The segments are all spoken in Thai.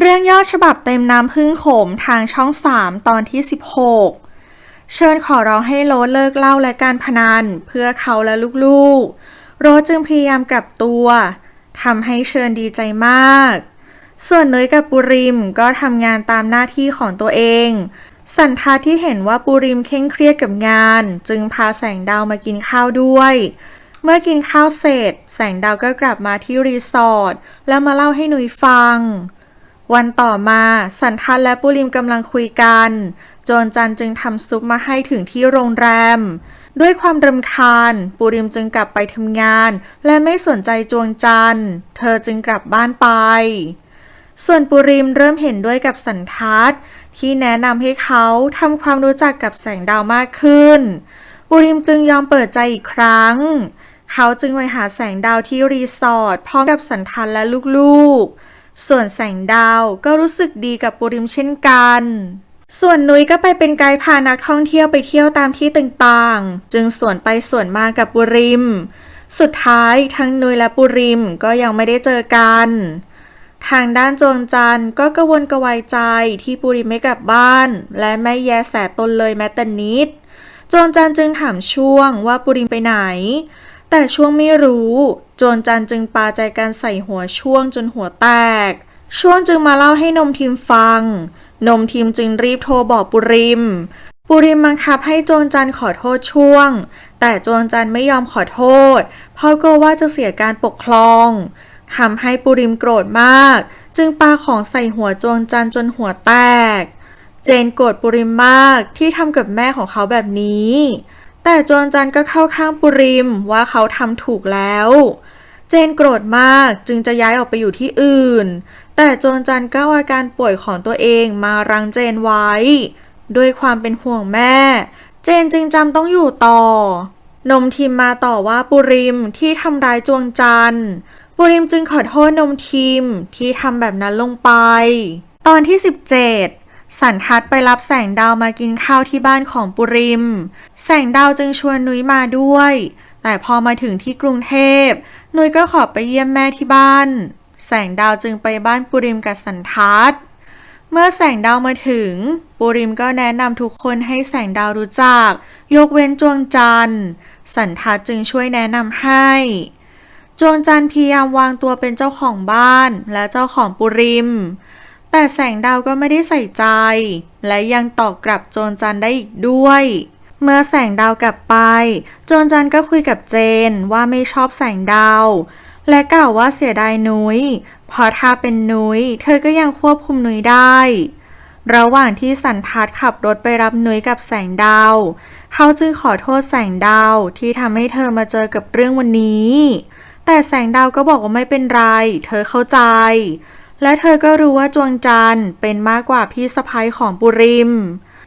เรื่องย่อฉบับเต็มน้ำพึ่งโขมทางช่อง3ตอนที่16เชิญขอร้องให้โรสเลิกเหล้าและการพนันเพื่อเขาและลูกๆโรสจึงพยายามกลับตัวทำให้เชิญดีใจมากส่วนเนยกับปุริมก็ทำงานตามหน้าที่ของตัวเองสันทัดที่เห็นว่าปุริมเคร่งเครียดกับงานจึงพาแสงดาวมากินข้าวด้วยเมื่อกินข้าวเสร็จแสงดาวก็กลับมาที่รีสอร์ทแล้วมาเล่าให้หนุยฟังวันต่อมาสันทัดและปุริมกำลังคุยกันโจรจันจึงทำซุปมาให้ถึงที่โรงแรมด้วยความรำคาญปุริมจึงกลับไปทำงานและไม่สนใจจวงจันเธอจึงกลับบ้านไปส่วนปุริมเริ่มเห็นด้วยกับสันทัดที่แนะนำให้เขาทำความรู้จักกับแสงดาวมากขึ้นปุริมจึงยอมเปิดใจอีกครั้งเขาจึงไปหาแสงดาวที่รีสอร์ทพร้อมกับสันทัดและลูกๆส่วนแสงดาวก็รู้สึกดีกับปุริมเช่นกันส่วนนุ้ยก็ไปเป็นไกด์พานักท่องเที่ยวไปเที่ยวตามที่ต่างๆจึงสวนไปสวนมากับปุริมสุดท้ายทั้งนุ้ยและปุริมก็ยังไม่ได้เจอกันทางด้านจวงจันทร์ก็กระวนกระวายใจที่ปุริมไม่กลับบ้านและไม่แยแสตนเลยแม้แต่นิดจวงจันทร์จึงถามช่วงว่าปุริมไปไหนแต่ช่วงไม่รู้จวงจันทร์จึงปาใจกันใส่หัวช่วงจนหัวแตกช่วงจึงมาเล่าให้นมทิมฟังนมทิมจึงรีบโทรบอกปุริมบังคับให้จวงจันทร์ขอโทษช่วงแต่จวงจันทร์ไม่ยอมขอโทษเพราะกลัวว่าจะเสียการปกครองทำให้ปุริมโกรธมากจึงปาของใส่หัวจวงจันทร์จนหัวแตกเจนโกรธปุริมมากที่ทำกับแม่ของเขาแบบนี้แต่จวงจันทร์ก็เข้าข้างปุริมว่าเขาทำถูกแล้วเจนโกรธมากจึงจะย้ายออกไปอยู่ที่อื่นแต่จวงจันทร์ก็เอาอาการป่วยของตัวเองมารั้งเจนไว้ด้วยความเป็นห่วงแม่เจนจึงจำต้องอยู่ต่อนมทิมมาต่อว่าปุริมที่ทำร้ายจวงจันทร์ปุริมจึงขอโทษนมทิมที่ทำแบบนั้นลงไปตอนที่17สันทัดไปรับแสงดาวมากินข้าวที่บ้านของปุริมแสงดาวจึงชวนนุ้ยมาด้วยแต่พอมาถึงที่กรุงเทพนุ้ยก็ขอไปเยี่ยมแม่ที่บ้านแสงดาวจึงไปบ้านปุริมกับสันทัดเมื่อแสงดาวมาถึงปุริมก็แนะนำทุกคนให้แสงดาวรู้จักยกเว้นจวงจันทร์สันทัดจึงช่วยแนะนำให้จวงจันทร์พยายามวางตัวเป็นเจ้าของบ้านและเจ้าของปุริมแต่แสงดาวก็ไม่ได้ใส่ใจและยังตอบกลับจวงจันทร์ได้อีกด้วยเมื่อแสงดาวกลับไปจวงจันทร์ก็คุยกับเจนว่าไม่ชอบแสงดาวและกล่าวว่าเสียดายนุ้ยเพราะถ้าเป็นนุ้ยเธอก็ยังควบคุมนุ้ยได้ระหว่างที่สันทัดขับรถไปรับนุ้ยกับแสงดาวเขาจึงขอโทษแสงดาวที่ทำให้เธอมาเจอกับเรื่องวันนี้แต่แสงดาวก็บอกว่าไม่เป็นไรเธอเข้าใจและเธอก็รู้ว่าจวงจันทร์เป็นมากกว่าพี่สะใภ้ของปุริม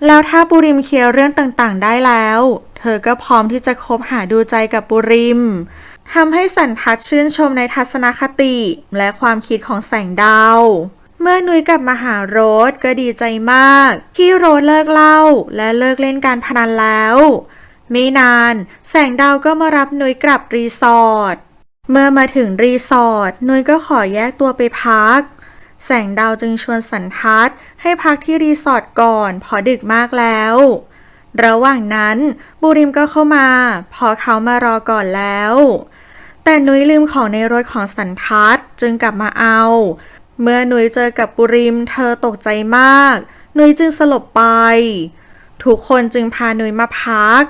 แล้วถ้าปุริมเคลียร์เรื่องต่างๆได้แล้วเธอก็พร้อมที่จะคบหาดูใจกับปุริมทำให้สันทัดชื่นชมในทัศนคติและความคิดของแสงดาวเมื่อนุ้ยกลับมาหาโรสก็ดีใจมากที่โรสเลิกเหล้าและเลิกเล่นการพนันแล้วไม่นานแสงดาวก็มารับนุ้ยกลับรีสอร์ทเมื่อมาถึงรีสอร์ทนุ้ยก็ขอแยกตัวไปพักแสงดาวจึงชวนสันทัดให้พักที่รีสอร์ทก่อนเพราะดึกมากแล้วระหว่างนั้นปุริมก็เข้ามาพอเขามารอก่อนแล้วแต่นุ้ยลืมของในรถของสันทัดจึงกลับมาเอาเมื่อนุ้ยเจอกับปุริมเธอตกใจมากนุ้ยจึงสลบไปทุกคนจึงพานุ้ยมาพัก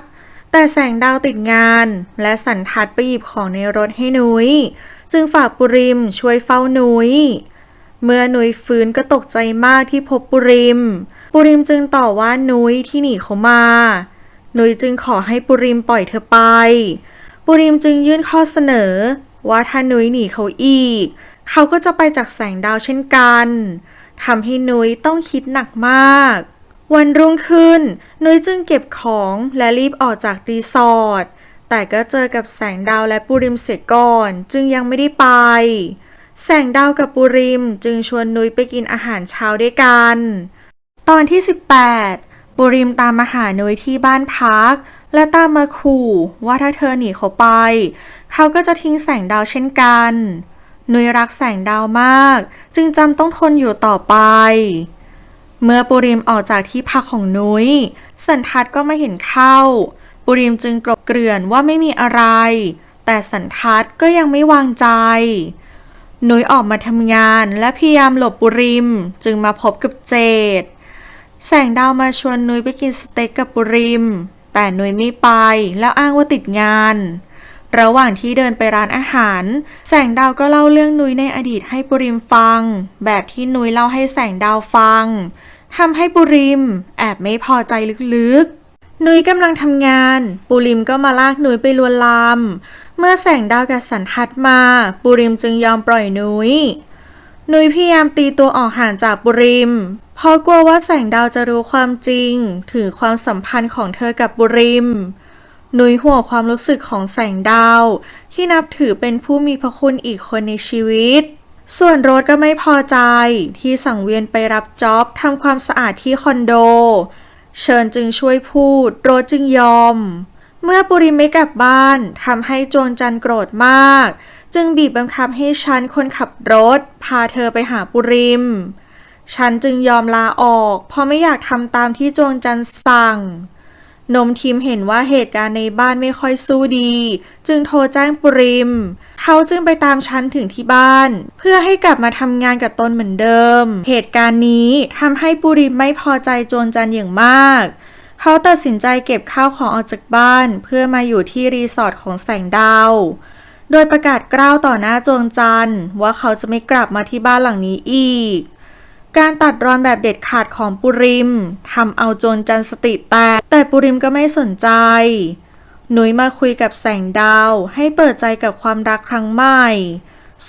แต่แสงดาวติดงานและสันทัดไปหยิบของในรถให้นุ้ยจึงฝากปุริมช่วยเฝ้านุ้ยเมื่อนุ้ยฟื้นก็ตกใจมากที่พบปุริมจึงต่อว่านุ้ยที่หนีเขามานุ้ยจึงขอให้ปุริมปล่อยเธอไปปุริมจึงยื่นข้อเสนอว่าถ้านุ้ยหนีเขาอีกเขาก็จะไปจากแสงดาวเช่นกันทำให้นุ้ยต้องคิดหนักมากวันรุ่งขึ้นนุ้ยจึงเก็บของและรีบออกจากรีสอร์ทแต่ก็เจอกับแสงดาวและปุริมเสียก่อนจึงยังไม่ได้ไปแสงดาวกับปุริมจึงชวนนุ้ยไปกินอาหารเช้าด้วยกันตอนที่18ปุริมตามมาหานุ้ยที่บ้านพักและตามมาขู่ว่าถ้าเธอหนีเขาไปเขาก็จะทิ้งแสงดาวเช่นกัน นุ้ยรักแสงดาวมากจึงจำต้องทนอยู่ต่อไปเมื่อปุริมออกจากที่พักของนุ้ยสันทัดก็มาเห็นเข้าปุริมจึงกลบเกลื่อนว่าไม่มีอะไรแต่สันทัดก็ยังไม่วางใจนุ้ยออกมาทำงานและพยายามหลบปุริมจึงมาพบกับเจดแสงดาวมาชวนนุ้ยไปกินสเต็กกับปุริมแต่นุ้ยไม่ไปแล้วอ้างว่าติดงานระหว่างที่เดินไปร้านอาหารแสงดาวก็เล่าเรื่องนุ้ยในอดีตให้ปุริมฟังแบบที่นุ้ยเล่าให้แสงดาวฟังทำให้ปุริมแอบไม่พอใจลึกๆนุ้ยกำลังทำงานปุริมก็มาลากนุ้ยไปลวนลามเมื่อแสงดาวกับสันทัดมาปุริมจึงยอมปล่อยนุ้ยพยายามตีตัวออกห่างจากปุริมเพราะกลัวว่าแสงดาวจะรู้ความจริงถึงความสัมพันธ์ของเธอกับปุริมนุ้ยห่วงความรู้สึกของแสงดาวที่นับถือเป็นผู้มีพระคุณอีกคนในชีวิตส่วนโรสก็ไม่พอใจที่สังเวียนไปรับจ็อบทำความสะอาดที่คอนโดเชิญจึงช่วยพูดโรสจึงยอมเมื่อปุริมไม่กลับบ้านทำให้จวงจันทร์โกรธมากจึงบีบบังคับให้ฉันคนขับรถพาเธอไปหาปุริมฉันจึงยอมลาออกเพราะไม่อยากทำตามที่จวงจันทร์สั่งนมทิมเห็นว่าเหตุการณ์ในบ้านไม่ค่อยสู้ดีจึงโทรแจ้งปุริมเขาจึงไปตามฉันถึงที่บ้านเพื่อให้กลับมาทำงานกับตนเหมือนเดิมเหตุการณ์นี้ทำให้ปุริมไม่พอใจจวงจันทร์อย่างมากเขาตัดสินใจเก็บข้าวของออกจากบ้านเพื่อมาอยู่ที่รีสอร์ทของแสงดาวโดยประกาศกล้าวต่อหน้าจวงจันทร์ว่าเขาจะไม่กลับมาที่บ้านหลังนี้อีกการตัดรอนแบบเด็ดขาดของปุริมทำเอาจวงจันทร์สติแตกแต่ปุริมก็ไม่สนใจนุ้ยมาคุยกับแสงดาวให้เปิดใจกับความรักครั้งใหม่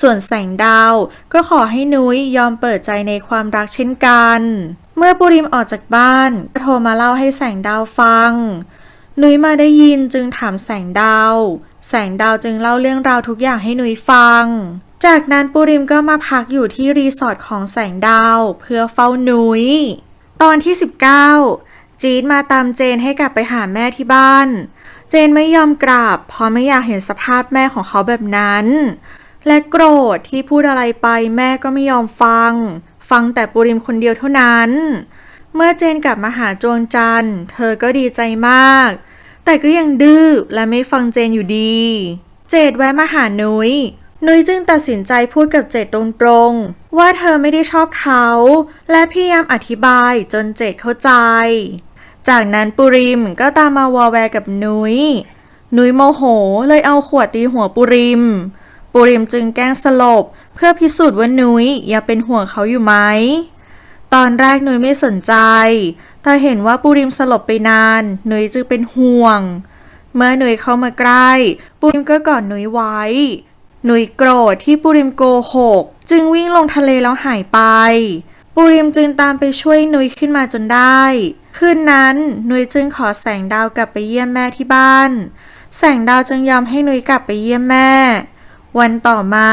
ส่วนแสงดาวก็ขอให้นุ้ยยอมเปิดใจในความรักเช่นกันเมื่อปุริมออกจากบ้านก็โทรมาเล่าให้แสงดาวฟังนุ้ยมาได้ยินจึงถามแสงดาวจึงเล่าเรื่องราวทุกอย่างให้นุ้ยฟังจากนั้นปุริมก็มาพักอยู่ที่รีสอร์ทของแสงดาวเพื่อเฝ้านุ้ยตอนที่19จี๊ดมาตามเจนให้กลับไปหาแม่ที่บ้านเจนไม่ยอมกลับเพราะไม่อยากเห็นสภาพแม่ของเขาแบบนั้นและโกรธที่พูดอะไรไปแม่ก็ไม่ยอมฟังแต่ปุริมคนเดียวเท่านั้นเมื่อเจนกลับมาหาจวงจันทร์เธอก็ดีใจมากแต่ก็ยังดื้อและไม่ฟังเจนอยู่ดีเจดแวะมาหานุ้ยจึงตัดสินใจพูดกับเจดตรงๆว่าเธอไม่ได้ชอบเขาและพยายามอธิบายจนเจดเข้าใจจากนั้นปุริมก็ตามมาวอแวร์กับนุ้ยโมโหเลยเอาขวดตีหัวปุริมจึงแกล้งสลบเพื่อพิสูจน์ว่านุ้ยยังเป็นห่วงเขาอยู่ไหมตอนแรกนุ้ยไม่สนใจแต่เห็นว่าปุริมสลบไปนานนุ้ยจึงเป็นห่วงเมื่อนุ้ยเข้ามาใกล้ปุริมก็กอดนุ้ยไว้นุ้ยโกรธที่ปุริมโกหกจึงวิ่งลงทะเลแล้วหายไปปุริมจึงตามไปช่วยนุ้ยขึ้นมาจนได้คืนนั้นนุ้ยจึงขอแสงดาวกลับไปเยี่ยมแม่ที่บ้านแสงดาวจึงยอมให้นุ้ยกลับไปเยี่ยมแม่วันต่อมา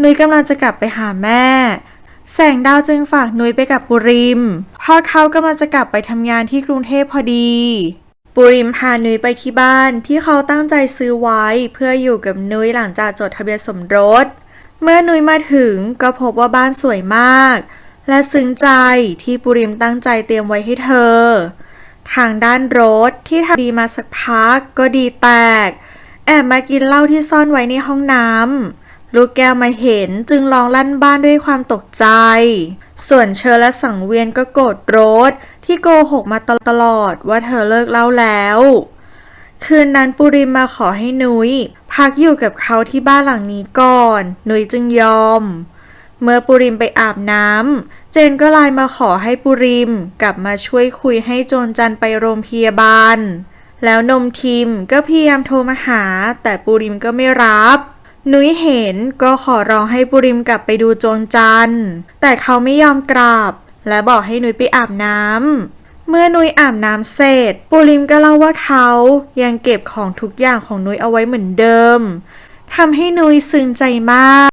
นุ้ยกำลังจะกลับไปหาแม่แสงดาวจึงฝากนุ้ยไปกับปุริมเพราะเขากำลังจะกลับไปทำงานที่กรุงเทพพอดีปุริมพานุ้ยไปที่บ้านที่เขาตั้งใจซื้อไว้เพื่ออยู่กับนุ้ยหลังจากจดทะเบียนสมรสเมื่อนุ้ยมาถึงก็พบว่าบ้านสวยมากและซึ้งใจที่ปุริมตั้งใจเตรียมไว้ให้เธอทางด้านรถที่ทำดีมาสักพักก็ดีแตกแอบมากินเหล้าที่ซ่อนไว้ในห้องน้ำลูกแก้วมาเห็นจึงร้องลั่นบ้านด้วยความตกใจส่วนเชอและสังเวียนก็โกรธโรสที่โกหกมาตลอดว่าเธอเลิกเหล้าแล้วคืนนั้นปุริมมาขอให้นุ้ยพักอยู่กับเขาที่บ้านหลังนี้ก่อนนุ้ยจึงยอมเมื่อปุริมไปอาบน้ำเจนก็ไลน์มาขอให้ปุริมกลับมาช่วยคุยให้จวงจันทร์ไปโรงพยาบาลแล้วนมทิมก็พยายามโทรมาหาแต่ปุริมก็ไม่รับนุ้ยเห็นก็ขอร้องให้ปุริมกลับไปดูจวงจันทร์แต่เขาไม่ยอมกลับและบอกให้นุ้ยไปอาบน้ำเมื่อนุ้ยอาบน้ำเสร็จปุริมก็เล่าว่าเขายังเก็บของทุกอย่างของนุ้ยเอาไว้เหมือนเดิมทำให้นุ้ยซึ้งใจมาก